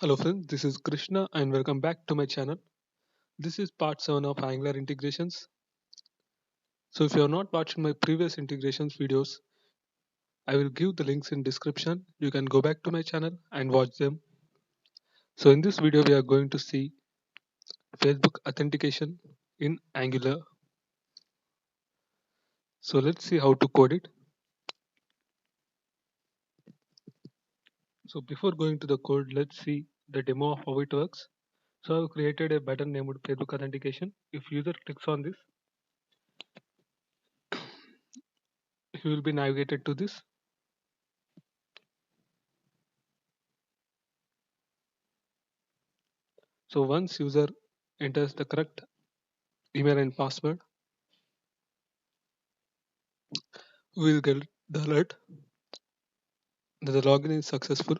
Hello friends, this is Krishna and welcome back to my channel. This is part 7 of Angular integrations. So if you are not watching my previous integrations videos, I will give the links in description. You can go back to my channel and watch them. So in this video we are going to see Facebook authentication in Angular. So let's see how to code it. So before going to the code, let's see the demo of how it works. So I've created a button named Facebook authentication. If user clicks on this, he will be navigated to this. So once user enters the correct email and password, we will get the alert that the login is successful,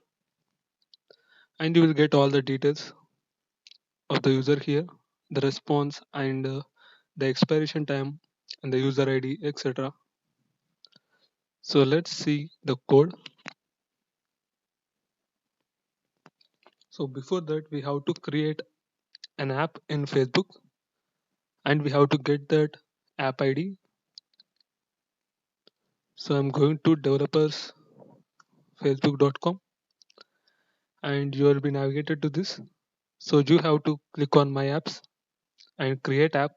and you will get all the details of the user here, the response and the expiration time and the user ID, etc. So let's see the code. So before that we have to create an app in Facebook and we have to get that app ID. So I'm going to developers facebook.com and you will be navigated to this. So you have to click on my apps and create app.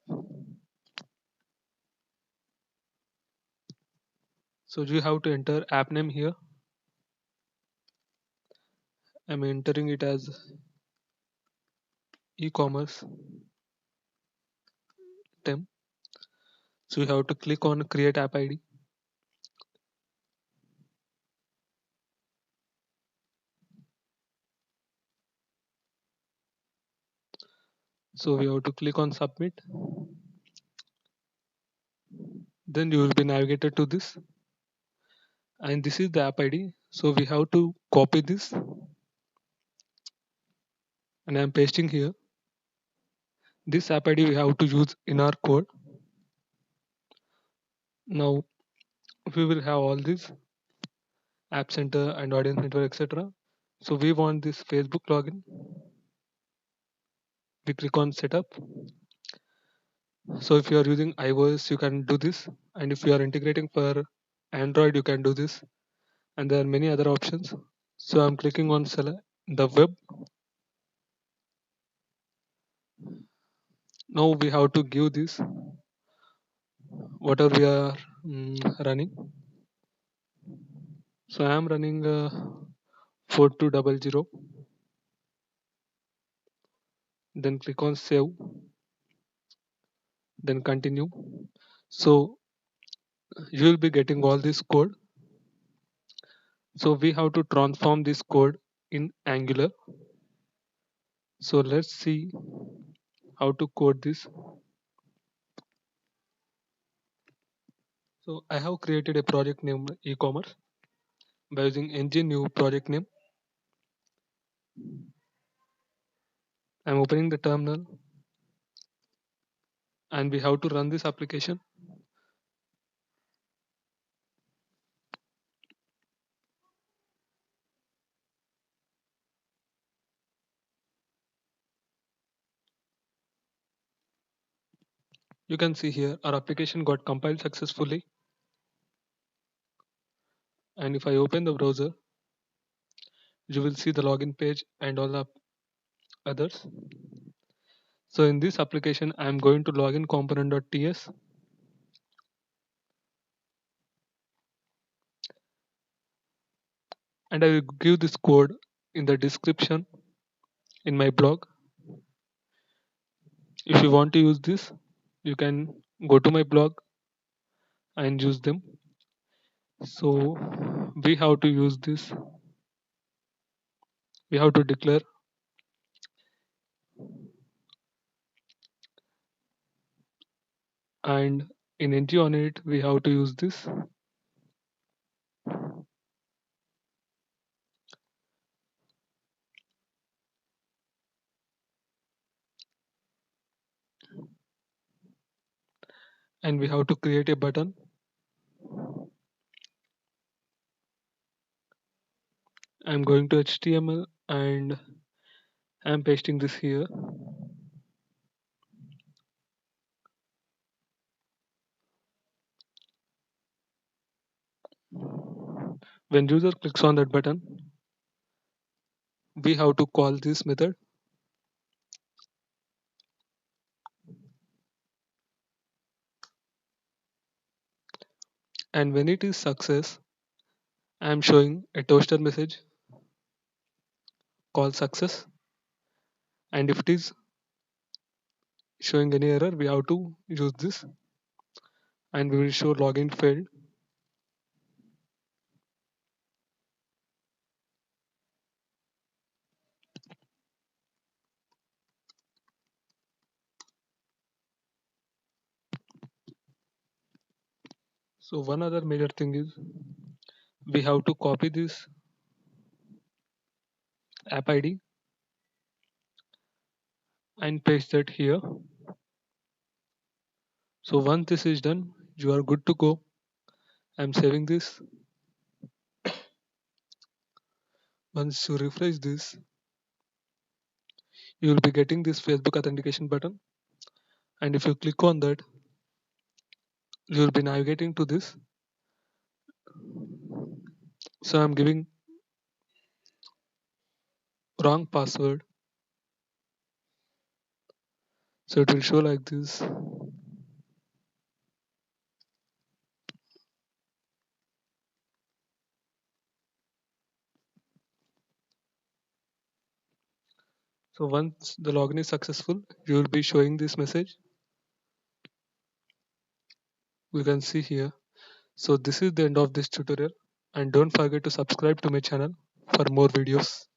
So you have to enter app name here. I'm entering it as e-commerce tem. So you have to click on create app ID. So we have to click on submit. Then you will be navigated to this, and this is the app ID. So we have to copy this, and I'm pasting here. This app ID we have to use in our code. Now we will have all these app center and audience network, etc. So we want this Facebook login. We click on setup. So if you are using iOS, you can do this, and if you are integrating for Android, you can do this, and there are many other options. So I'm clicking on select the web. Now we have to give this whatever we are running. So I am running 4200. Then click on save, then continue. So you will be getting all this code. So we have to transform this code in Angular. So let's see how to code this. So I have created a project named e-commerce by using ng new project name. I'm opening the terminal and we have to run this application. You can see here our application got compiled successfully. And if I open the browser, you will see the login page and all the others. So in this application, I am going to login component.ts, and I will give this code in the description in my blog. If you want to use this, you can go to my blog and use them. So we have to use this. We have to declare, and in ng on it we have to use this. And we have to create a button. I'm going to HTML and I'm pasting this here. When user clicks on that button, we have to call this method, and when it is success, I'm showing a toaster message called success, and if it is showing any error, we have to use this, and we will show login failed. So one other major thing is we have to copy this app ID and paste that here. So once this is done, you are good to go. I'm saving this. Once you refresh this, you will be getting this Facebook authentication button. And if you click on that, you will be navigating to this. So I'm giving wrong password. So it will show like this. So once the login is successful, you will be showing this message. We can see here. So this is the end of this tutorial, and don't forget to subscribe to my channel for more videos.